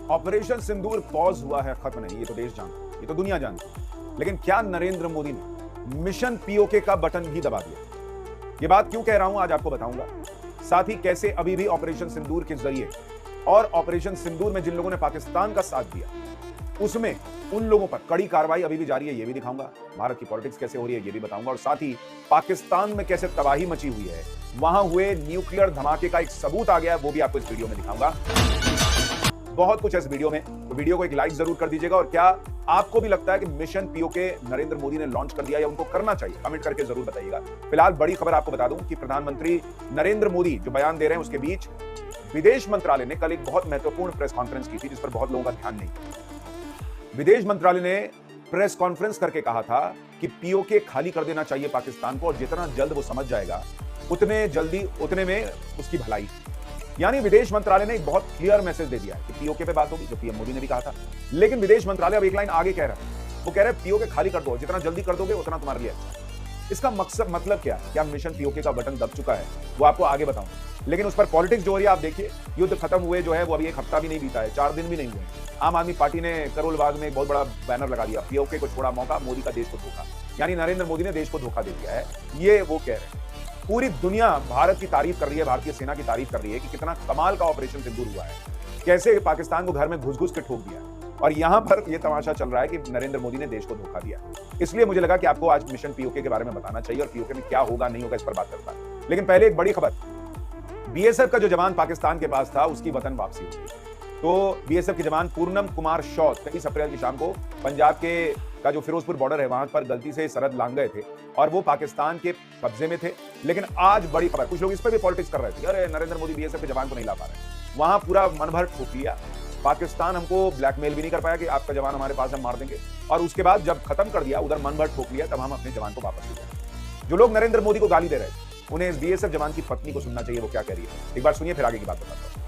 Operation सिंदूर pause हुआ है, खत्म नहीं, ये तो देश जानता, ये तो दुनिया जानती। लेकिन क्या नरेंद्र मोदी ने मिशन पीओके का बटन भी दबा दिया? ये बात क्यों कह रहा हूं आज आपको बताऊंगा। साथ ही कैसे अभी भी ऑपरेशन सिंदूर के जरिए और ऑपरेशन सिंदूर में जिन लोगों ने पाकिस्तान का साथ दिया उसमें उन लोगों पर कड़ी कार्रवाई अभी भी जारी है, ये भी दिखाऊंगा। भारत की पॉलिटिक्स कैसे हो रही है ये भी बताऊंगा, और साथ ही पाकिस्तान में कैसे तबाही मची हुई है, वहां हुए न्यूक्लियर धमाके का एक सबूत आ गया है, वो भी आपको इस वीडियो में दिखाऊंगा। बहुत कुछ है इस वीडियो में, तो वीडियो को एक लाइक जरूर कर दीजिएगा। और क्या आपको भी लगता है कि मिशन पीओके नरेंद्र मोदी ने लॉन्च कर दिया या उनको करना चाहिए, कमेंट करके जरूर बताइएगा। फिलहाल बड़ी खबर आपको बता दूं कि प्रधानमंत्री नरेंद्र मोदी जो बयान दे रहे हैं उसके बीच विदेश मंत्रालय ने कल एक बहुत महत्वपूर्ण प्रेस कॉन्फ्रेंस की थी, जिस पर बहुत लोगों का ध्यान नहीं। विदेश मंत्रालय ने प्रेस कॉन्फ्रेंस करके कहा था कि पीओके खाली कर देना चाहिए पाकिस्तान को, और जितना जल्द वो समझ जाएगा उतने में उसकी भलाई। यानी विदेश मंत्रालय ने एक बहुत क्लियर मैसेज दे दिया कि पीओके पे बात होगी, जो पीएम मोदी ने भी कहा था। लेकिन विदेश मंत्रालय अब एक लाइन आगे कह रहा है, वो कह रहे हैं पीओके खाली कर दो, जितना जल्दी कर दोगे उतना तुम्हारे लिए अच्छा। इसका मकसद मतलब क्या मिशन पीओके का बटन दब चुका है, वो आपको आगे बताऊंगा। लेकिन उस पर पॉलिटिक्स जो हो रही है आप देखिए, युद्ध खत्म हुए जो है वो अभी एक हफ्ता भी नहीं बीता है, 4 दिन भी नहीं हुए। आम आदमी पार्टी ने करोल बाग में एक बहुत बड़ा बैनर लगा दिया, पीओके को छोड़ा मौका, मोदी का देश को धोखा। यानी नरेंद्र मोदी ने देश को धोखा दे दिया है, ये वो कह रहे हैं। पूरी दुनिया भारत की तारीफ कर रही है, भारतीय सेना की तारीफ कर रही है कि कितना कमाल का ऑपरेशन सिंदूर हुआ है, कैसे पाकिस्तान को घर में घुस घुस के ठोक दिया। और यहां पर यह तमाशा चल रहा है कि नरेंद्र मोदी ने देश को धोखा दिया। इसलिए मुझे लगा कि आपको आज मिशन पीओके के बारे में बताना चाहिए और पीओके में क्या होगा नहीं होगा इस पर बात करता है। लेकिन पहले एक बड़ी खबर, बीएसएफ का जो जवान पाकिस्तान के पास था उसकी वतन वापसी हुई। तो बीएसएफ के जवान पूर्णम कुमार शौत 23 अप्रैल की शाम को पंजाब के का जो फिरोजपुर बॉर्डर है वहां पर गलती से सरहद लांघ गए थे और वो पाकिस्तान के कब्जे में थे। लेकिन आज बड़ी खबर, कुछ लोग इस पर भी पॉलिटिक्स कर रहे थे, अरे नरेंद्र मोदी बीएसएफ के जवान को नहीं ला पा रहे। वहां पूरा मन भर ठोक लिया, पाकिस्तान हमको ब्लैकमेल भी नहीं कर पाया कि आपका जवान हमारे पास हम मार देंगे, और उसके बाद जब खत्म कर दिया, उधर मन भर ठोक लिया, तब हम अपने जवान को वापस ले गए। जो लोग नरेंद्र मोदी को गाली दे रहे थे उन्हें इस बीएसएफ जवान की पत्नी को सुनना चाहिए, वो क्या कह रही है, एक बार सुनिए फिर आगे की बात बताता हूं।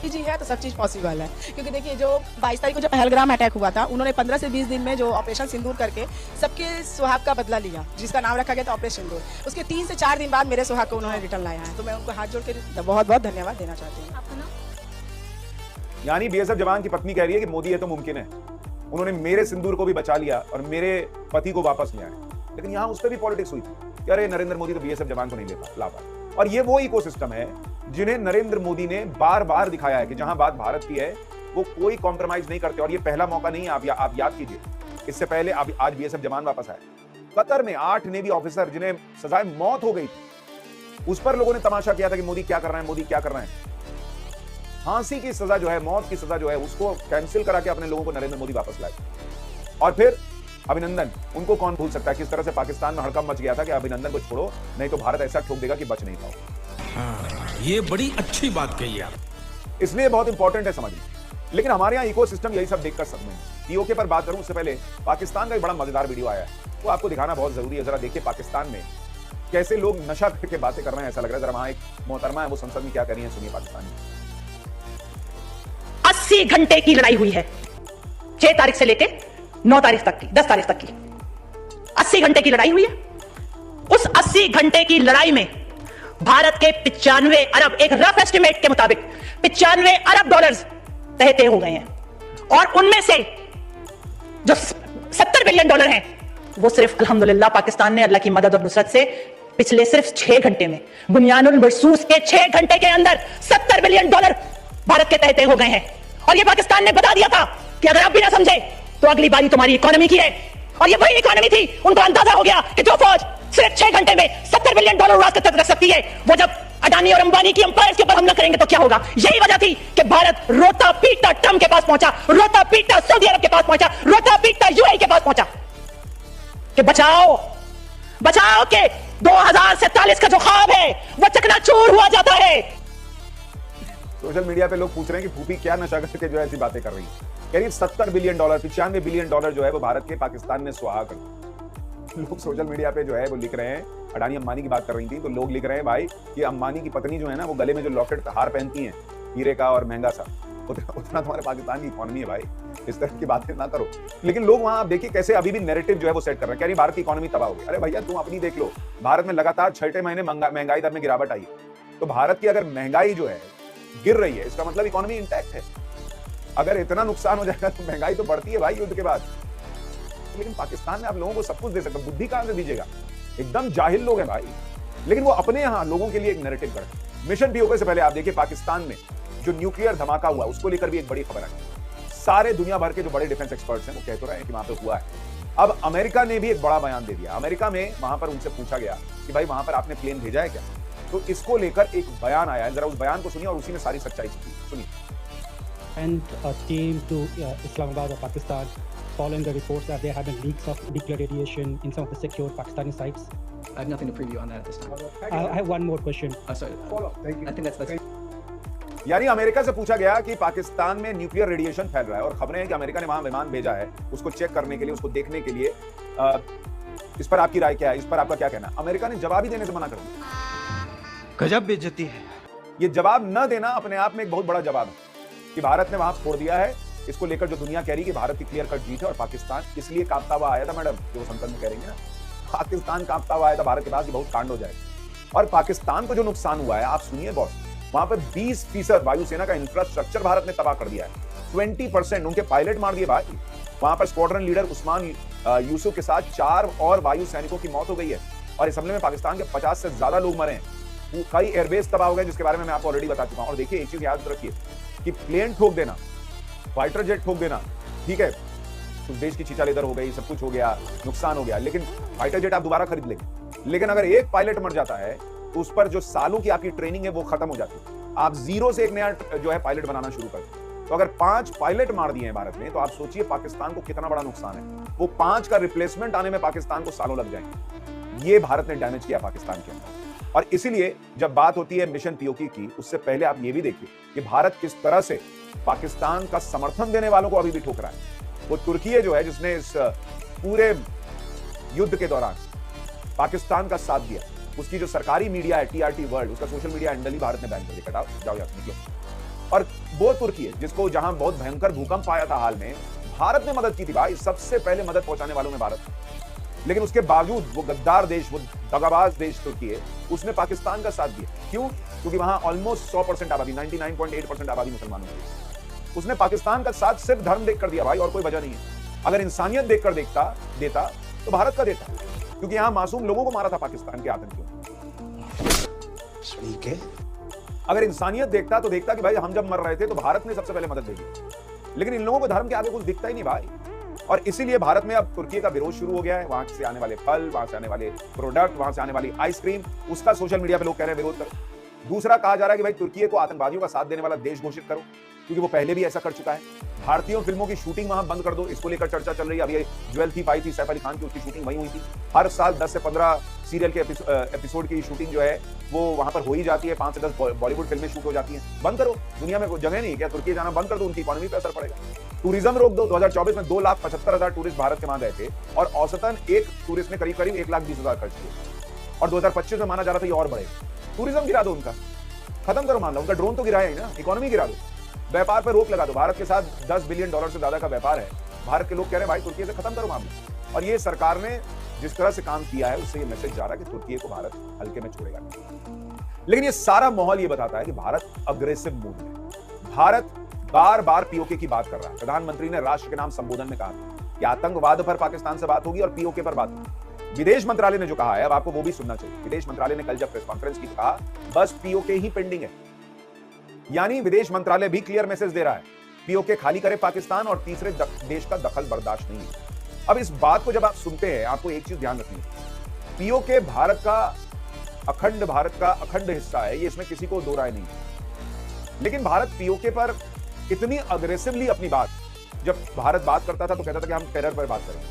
जी है तो सब चीज पॉसिबल है, क्योंकि देखिए जो 22 तारीख को जो पहलगाम अटैक हुआ था, उन्होंने 15 से 20 दिन में जो ऑपरेशन सिंदूर करके सबके सुहाग का बदला लिया, जिसका नाम रखा गया था ऑपरेशन सिंदूर। उसके 3 से 4 दिन बाद मेरे सुहाग को उन्होंने रिटर्न लाया है, तो मैं उनको हाथ जोड़ के बहुत बहुत धन्यवाद देना चाहती हूँ। आपका नाम? यानी बीएसएफ जवान की पत्नी कह रही है कि मोदी है तो मुमकिन है, उन्होंने मेरे सिंदूर को भी बचा लिया और मेरे पति को वापस ले आए। लेकिन यहां उस पर भी पॉलिटिक्स हुई थी कि अरे नरेंद्र मोदी तो बीएसएफ जवान को नहीं ला पाए। और ये वो इकोसिस्टम है जिन्हें नरेंद्र मोदी ने बार बार दिखाया है कि जहां बात भारत की है वो कोई कॉम्प्रोमाइज नहीं करते। और ये पहला मौका नहीं है, आप याद कीजिए, इससे पहले आज बीएसएफ जवान वापस आए। कतर में 8 नेवी ऑफिसर जिन्हें सजाए मौत हो गई थी, उस पर लोगों ने तमाशा किया था कि मोदी क्या कर रहे हैं, मोदी क्या कर रहे हैं। फांसी की सजा जो है, मौत की सजा जो है, उसको कैंसिल करा के अपने लोगों को नरेंद्र मोदी वापस लाए। और फिर अभिनंदन, उनको कौन भूल सकता है, किस तरह से पाकिस्तान में हड़कंप मच गया था कि अभिनंदन को छोड़ो नहीं तो भारत ऐसा ठोक देगा कि बच नहीं पाओ। हाँ, ये बड़ी अच्छी बात कही आप, इसलिए बहुत इंपॉर्टेंट है समझना। लेकिन हमारे यहाँ इकोसिस्टम यही सब देखकर सकते हैं। पीओके पर बात करूं उससे पहले पाकिस्तान का एक बड़ा मजेदार वीडियो आया है, वो आपको दिखाना बहुत जरूरी है। जरा देखिए पाकिस्तान में कैसे लोग नशा करके बातें कर रहे हैं, ऐसा लग रहा है। जरा वहां एक मोहतरमा है, वो संसद में क्या कर रही है, सुनिए पाकिस्तान में। 80 घंटे की लड़ाई हुई है, 6 तारीख से लेकर 9 तारीख तक की, 10 तारीख तक की 80 घंटे की लड़ाई हुई है। उस 80 घंटे की लड़ाई में भारत के 95 अरब, एक रफ एस्टिमेट के मुताबिक 95 अरब डॉलर्स तय हो गए हैं, और उनमें से जो 70 बिलियन डॉलर हैं वो सिर्फ अल्हम्दुलिल्लाह पाकिस्तान ने अल्लाह की मदद और नुसरत से पिछले सिर्फ 6 घंटे में, बुनियानुल मरसूस के 6 घंटे के अंदर 70 बिलियन डॉलर भारत के तय हो गए हैं। और ये पाकिस्तान ने बता दिया था कि अगर आप भी ना समझे तो अगली बारी तुम्हारी इकोनॉमी की है। और ये वही इकोनॉमी थी, उनको अंदाजा हो गया कि जो फौज सिर्फ 6 घंटे में 70 बिलियन डॉलर उड़ा रख सकती है, वो जब अडानी और अंबानी की एम्पायर्स के ऊपर हमला करेंगे तो क्या होगा। यही वजह थी कि भारत रोता पीटता ट्रंप के पास पहुंचा, रोता पीटता सऊदी अरब के पास पहुंचा, रोता पीटता यूएई के पास पहुंचा कि बचाओ बचाओ के 2047 का जो ख्वाब है वो चकनाचूर हुआ जाता है। सोशल मीडिया पे लोग पूछ रहे हैं कि फूफी क्या नशा करके जो ऐसी बातें कर रही है। करीब 70 बिलियन डॉलर, 95 बिलियन डॉलर जो है वो भारत के पाकिस्तान ने सुहा कर दिया। लोग सोशल मीडिया पे जो है वो लिख रहे हैं, अडानी अंबानी की बात कर रही थी तो लोग लिख रहे हैं भाई कि अंबानी की पत्नी जो है ना वो गले में जो लॉकेट हार पहनती है हीरे का और महंगा सा, उतना तुम्हारे पाकिस्तान की इकोनॉमी है भाई, इस तरह की बातें ना करो। लेकिन लोग वहां आप देखिए कैसे अभी भी नैरेटिव जो है वो सेट कर रहे हैं, कह रही भारत की इकोनॉमी तबाह हो गई। अरे भैया तुम अपनी देख लो, भारत में लगातार 6ठे महीने महंगाई दर में गिरावट आई है। तो भारत की अगर महंगाई जो है गिर रही है, इसका मतलब इकोनॉमी इंटैक्ट है। अगर इतना नुकसान हो जाएगा तो महंगाई तो बढ़ती है भाई युद्ध के बाद। लेकिन पाकिस्तान में आप लोगों को सब कुछ दे सकते, बुद्धि कहां से दीजिएगा? एकदम जाहिल लोग हैं भाई। लेकिन वो अपने यहां लोगों के लिए एक नैरेटिव गढ़। मिशन पीओके से पहले आप देखिए पाकिस्तान में जो न्यूक्लियर धमाका हुआ उसको लेकर भी एक बड़ी खबर आई। सारे दुनिया भर के जो बड़े डिफेंस एक्सपर्ट्स हैं वो कह तो रहे हैं कि वहां पे हुआ है। अब अमेरिका ने भी एक बड़ा बयान दे दिया। अमेरिका में वहां पर उनसे पूछा गया कि भाई वहां पर आपने प्लेन भेजा है क्या? तो इसको लेकर एक बयान आया है, जरा उस बयान को सुनिए और उसी में सारी सच्चाई छुपी है। सुनिए। And came to Islamabad or Pakistan following the reports that there have been leaks of nuclear radiation in some of the secure Pakistani sites. I have nothing to preview on that at this time. I have one more question. Sorry. I think that's यानी America से पूछा गया कि पाकिस्तान में nuclear radiation फैल रहा है और खबरें हैं कि अमेरिका ने वहां विमान भेजा है उसको चेक करने के लिए, उसको देखने के लिए। इस पर आपकी राय क्या है? इस पर आपका क्या कहना है? अमेरिका ने जवाब ही देने से मना कर दिया। गजब बेइज्जती है। ये जवाब न देना अपने आप में एक बहुत बड़ा जवाब है कि भारत ने वहां छोड़ दिया है। इसको लेकर जो दुनिया कह रही है कि भारत की क्लियर कट जीत है और पाकिस्तान इसलिए कांपता हुआ आया था। मैडम जो वो संसद में कह रही है ना, पाकिस्तान कांपता हुआ आया था भारत के पास, बहुत कांड हो जाएगा। और पाकिस्तान को जो नुकसान हुआ है आप सुनिए बॉस, वहां पर 20% वायुसेना का इंफ्रास्ट्रक्चर भारत ने तबाह कर दिया है। 20% उनके पायलट मार दिए भाई। वहां पर स्क्वाड्रन लीडर उस्मान यूसुफ के साथ 4 और वायु सैनिकों की मौत हो गई है और इस हमले में पाकिस्तान के 50 से ज्यादा लोग मरे हैं। कई एयरबेस तबाह हो गए जिसके बारे में मैं आपको ऑलरेडी बता चुका हूं। और देखिए एक चीज याद रखिए कि प्लेन ठोक देना, फाइटर जेट ठोक देना, ठीक है, तो देश की चीचा लेदर हो गई, सब कुछ हो गया, नुकसान हो गया, लेकिन फाइटर जेट आप दोबारा खरीद लेंगे। लेकिन अगर एक पायलट मर जाता है तो उस पर जो सालों की आपकी ट्रेनिंग है वो खत्म हो जाती है। आप जीरो से एक नया जो है पायलट बनाना शुरू कर दो। तो अगर 5 पायलट मार दिए हैं भारत ने तो आप सोचिए पाकिस्तान को कितना बड़ा नुकसान है। वो 5 का रिप्लेसमेंट आने में पाकिस्तान को सालों लग जाएंगे। ये भारत ने डैमेज किया पाकिस्तान के अंदर। और इसीलिए जब बात होती है मिशन पीओके की, उससे पहले आप ये भी देखिए कि भारत किस तरह से पाकिस्तान का समर्थन देने वालों को अभी भी ठोक रहा है। वो तुर्की है जो है जिसने इस पूरे युद्ध के दौरान पाकिस्तान का साथ दिया, उसकी जो सरकारी मीडिया है टीआरटी वर्ल्ड, उसका सोशल मीडिया हैंडल ही भारत ने बैन कर दिया। कटाओ, जाओ यहाँ से निकलो। और वो तुर्की है जिसको जहां बहुत भयंकर भूकंप आया था हाल में, भारत ने मदद की थी भाई, सबसे पहले मदद पहुंचाने वालों में भारत। लेकिन उसके बावजूद वो गद्दार देश, वो दगाबाज देश तुर्की है, उसने पाकिस्तान का साथ दिया। क्यों? क्योंकि वहां ऑलमोस्ट 100% आबादी, 99.8% आबादी मुसलमानों की। उसने पाकिस्तान का साथ सिर्फ धर्म देखकर दिया भाई, और कोई वजह नहीं है। अगर इंसानियत देखकर देता तो भारत का देता, क्योंकि यहां मासूम लोगों को मारा था पाकिस्तान के आतंकियों। अगर इंसानियत देखता तो देखता कि भाई हम जब मर रहे थे तो भारत ने सबसे पहले मदद दे दी। लेकिन इन लोगों को धर्म के आगे कुछ दिखता ही नहीं भाई। और इसीलिए भारत में अब तुर्की का विरोध शुरू हो गया है। वहां से आने वाले फल, वहां से आने वाले प्रोडक्ट, वहां से आने वाली आइसक्रीम, उसका सोशल मीडिया पे लोग कह रहे हैं विरोध करो। दूसरा कहा जा रहा है कि भाई तुर्की को आतंकवादियों का साथ देने वाला देश घोषित करो, क्योंकि वो पहले भी ऐसा कर चुका है। भारतीय फिल्मों की शूटिंग वहां बंद कर दो, इसको लेकर चर्चा चल रही है। अभी ज्वेल थी पाई थी सैफ अली खान की, उसकी शूटिंग वहीं हुई थी। हर साल 10 से 15 सीरियल के एपिसोड की शूटिंग जो है वो वहां पर हो ही जाती है। 5 से 10 बॉलीवुड फिल्में शूट हो जाती हैं। बंद करो, दुनिया में कोई जगह नहीं है क्या? तुर्की जाना बंद कर दो, उनकी इकोनॉमी पे असर पड़ेगा। टूरिज्म रोक दो। 2024 में 2,75,000 टूरिस्ट भारत के वहां गए थे और औसतन एक टूरिस्ट ने करीब 1,20,000 खर्च किए। और 2025 में माना जा रहा था ये और बढ़ेगा। टूरिज्म गिरा दो, उनका खत्म करो मामला। उनका ड्रोन तो गिराया ही ना, इकोनॉमी गिरा दो, व्यापार पर रोक लगा दो। भारत के साथ $10 बिलियन से ज्यादा का व्यापार है। भारत के लोग कह रहे हैं भाई तुर्की से खत्म करो मामला। और ये सरकार ने जिस तरह से काम किया है उससे ये मैसेज जा रहा है कि तुर्की को भारत हल्के में छोड़ेगा। लेकिन ये सारा माहौल ये बताता है कि भारत अग्रेसिव मूड में। भारत बार बार पीओके की बात कर रहा है। प्रधानमंत्री ने राष्ट्र के नाम संबोधन में कहा कि आतंकवाद पर पाकिस्तान से बात होगी और पीओके पर बात होगी। विदेश मंत्रालय ने जो कहा है अब आपको वो भी सुनना चाहिए। विदेश मंत्रालय ने कल जब प्रेस कॉन्फ्रेंस की कहा बस पीओके ही पेंडिंग है। यानी विदेश मंत्रालय भी क्लियर मैसेज दे रहा है पीओके खाली करे पाकिस्तान और तीसरे देश का दखल बर्दाश्त नहीं है। अब इस बात को जब आप सुनते हैं आपको एक चीज ध्यान रखनी है, पीओके भारत का अखंड हिस्सा है, ये इसमें किसी को दो राय नहीं है। लेकिन भारत पीओके पर इतनी अग्रेसिवली अपनी बात, जब भारत बात करता था तो कहता था कि हम टेरर पर बात करेंगे,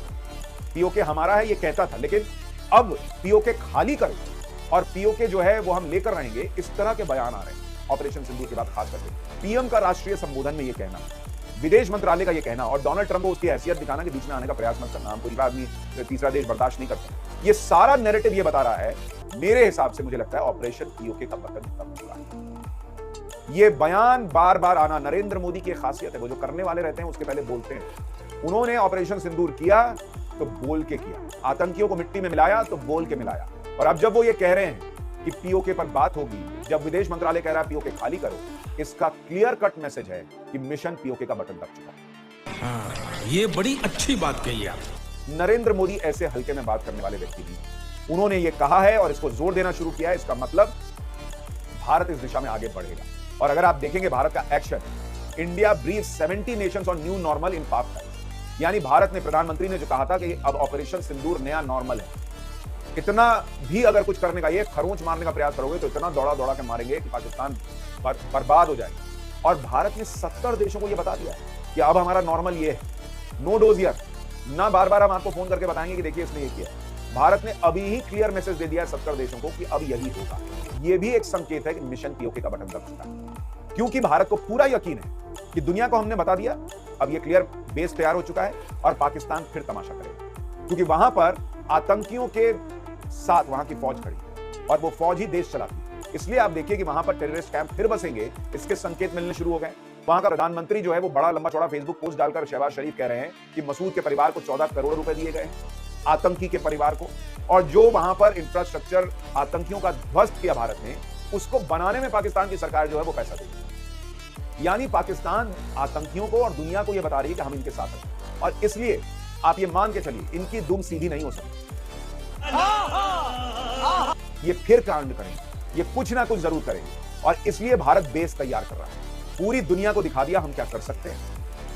पीओके हमारा है ये कहता था, लेकिन अब पीओके खाली करो और पीओके जो है वो हम लेकर रहेंगे, इस तरह के बयान आ रहे हैं ऑपरेशन सिंदूर के बाद। खास करके पीएम का राष्ट्रीय संबोधन में ये कहना, विदेश मंत्रालय का ये कहना और डोनाल्ड ट्रंप को उसकी हैसियत दिखाना कि बीच में आने का प्रयास मत करना, हम कोई आदमी तीसरा देश बर्दाश्त नहीं करते। ये सारा नैरेटिव ये बता रहा है, मेरे हिसाब से मुझे लगता है ऑपरेशन पीओके का बटन दब चुका है। ये बयान बार बार आना नरेंद्र मोदी की खासियत है, वो जो करने वाले रहते हैं उसके पहले बोलते हैं। उन्होंने ऑपरेशन सिंदूर किया तो बोल के किया, आतंकियों को मिट्टी में मिलाया तो बोल के मिलाया। और अब जब वो ये कह रहे हैं कि पीओके पर बात होगी, जब विदेश मंत्रालय कह रहा है पीओके खाली करो, इसका क्लियर कट मैसेज है कि मिशन पीओके का बटन दब चुका है। हाँ, ये बड़ी अच्छी बात कही आप। नरेंद्र मोदी ऐसे हल्के में बात करने वाले व्यक्ति नहीं हैं। उन्होंने ये कहा है और इसको जोर देना शुरू किया है, इसका मतलब भारत इस दिशा में आगे बढ़ेगा। और अगर आप देखेंगे भारत का action, India brief 70 Nations on new normal in 5 times, यानी भारत ने, प्रधानमंत्री ने जो कहा था कि अब ऑपरेशन सिंदूर नया नॉर्मल है, इतना भी अगर कुछ करने का, ये खरोंच मारने का प्रयास करोगे तो इतना दौड़ा दौड़ा के मारेंगे कि पाकिस्तान बर्बाद हो जाएगा। और भारत ने 70 देशों को यह बता दिया है कि अब हमारा नॉर्मल ये है, नो डोजियर, ना बार बार हम आपको फोन करके बताएंगे कि देखिए इसने ये किया। भारत ने अभी ही क्लियर मैसेज दे दिया है 70 देशों को कि अब यही होगा। यह भी एक संकेत है कि मिशन पीओके का बटन दब चुका है, क्योंकि भारत को पूरा यकीन है कि दुनिया को हमने बता दिया, अब यह क्लियर बेस तैयार हो चुका है और पाकिस्तान फिर तमाशा करेगा, क्योंकि वहां पर आतंकियों के साथ वहां की फौज खड़ी और वो फौज ही देश चलाती है। इसलिए आप देखिए कि वहां पर टेररिस्ट कैंप फिर बसेंगे, इसके संकेत मिलने शुरू हो गए। वहां का प्रधानमंत्री जो है वो बड़ा लंबा चौड़ा फेसबुक पोस्ट डालकर शहबाज शरीफ कह रहे हैं कि मसूद के परिवार को 14 करोड़ रुपए दिए गए, आतंकी के परिवार को, और जो वहां पर इंफ्रास्ट्रक्चर आतंकियों का ध्वस्त किया भारत ने, उसको बनाने में पाकिस्तान की सरकार जो है वो पैसा देगी। यानी पाकिस्तान आतंकियों को और दुनिया को यह बता रही है कि हम इनके साथ हैं, और इसलिए आप ये मान के चलिए इनकी दुम सीधी नहीं हो सकती। ये फिर कांड करेंगे, ये कुछ ना कुछ जरूर करेंगे, और इसलिए भारत बेस तैयार कर रहा है। पूरी दुनिया को दिखा दिया हम क्या कर सकते हैं,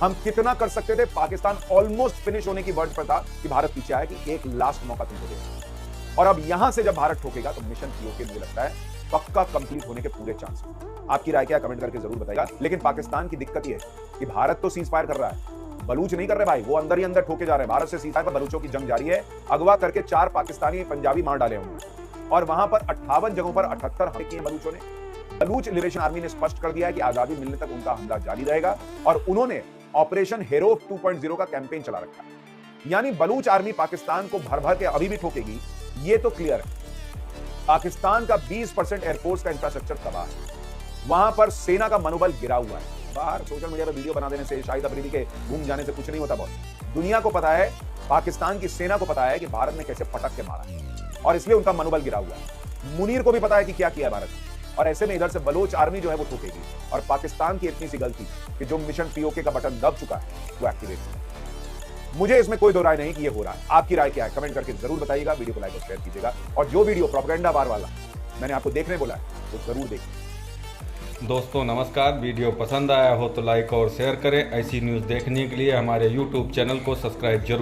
हम कितना कर सकते थे। पाकिस्तान ऑलमोस्ट फिनिश होने की वर्ड पर था कि भारत पीछे आया कि एक लास्ट मौका तुमको देगा, और अब यहां से जब भारत ठोकेगा तो मिशन पीओके मुझे लगता है पक्का कंप्लीट होने के पूरे चांस हैं। आपकी राय क्या, कमेंट करके जरूर बताइएगा। लेकिन पाकिस्तान की दिक्कत यह है कि भारत तो सीज फायर कर रहा है, बलूच नहीं कर रहे भाई, वो अंदर ही अंदर ठोके जा रहे हैं। भारत से सीज फायर पर बलूचों की जंग जारी है। अगवा करके 4 पाकिस्तानी पंजाबी मार डाले उन्होंने, और वहां पर 58 जगहों पर 78 हमले किए बलूचों ने। बलूच लिबरेशन आर्मी ने स्पष्ट कर दिया है कि आजादी मिलने तक उनका हमला जारी रहेगा, और उन्होंने ऑपरेशन हीरो 2.0 का कैंपेन चला रखा है। यानी बलूच आर्मी पाकिस्तान को भर भर के अभी भी ठोकेगी, ये तो क्लियर है। पाकिस्तान का 20% एयरफोर्स का इंफ्रास्ट्रक्चर तबाह है, वहां पर सेना का मनोबल गिरा हुआ है। बाहर सोशल मीडिया पर वीडियो बना देने से, शाहिद अफरीदी के घूम जाने से कुछ नहीं होता। बहुत दुनिया को पता है, पाकिस्तान की सेना को पता है कि भारत ने कैसे पटक के मारा है, और इसलिए उनका मनोबल गिरा हुआ है। मुनीर को भी पता है कि क्या किया है भारत ने, और ऐसे में इधर से बलोच आर्मी जो है वो ठोकेगी, और पाकिस्तान की इतनी सी गलती कि जो मिशन पीओके का बटन दब चुका है वो एक्टिवेट है। मुझे इसमें कोई दो राय नहीं कि ये हो रहा है। आपकी राय क्या है, कमेंट करके जरूर बताइएगा। वीडियो को लाइक और शेयर कीजिएगा, और जो वीडियो प्रोपेगेंडा वार वाला मैंने आपको देखने बोला है तो जरूर देखिए। दोस्तों नमस्कार, वीडियो पसंद आया हो तो लाइक और शेयर करें। ऐसी न्यूज़ देखने के लिए हमारे YouTube चैनल को सब्सक्राइब जरूर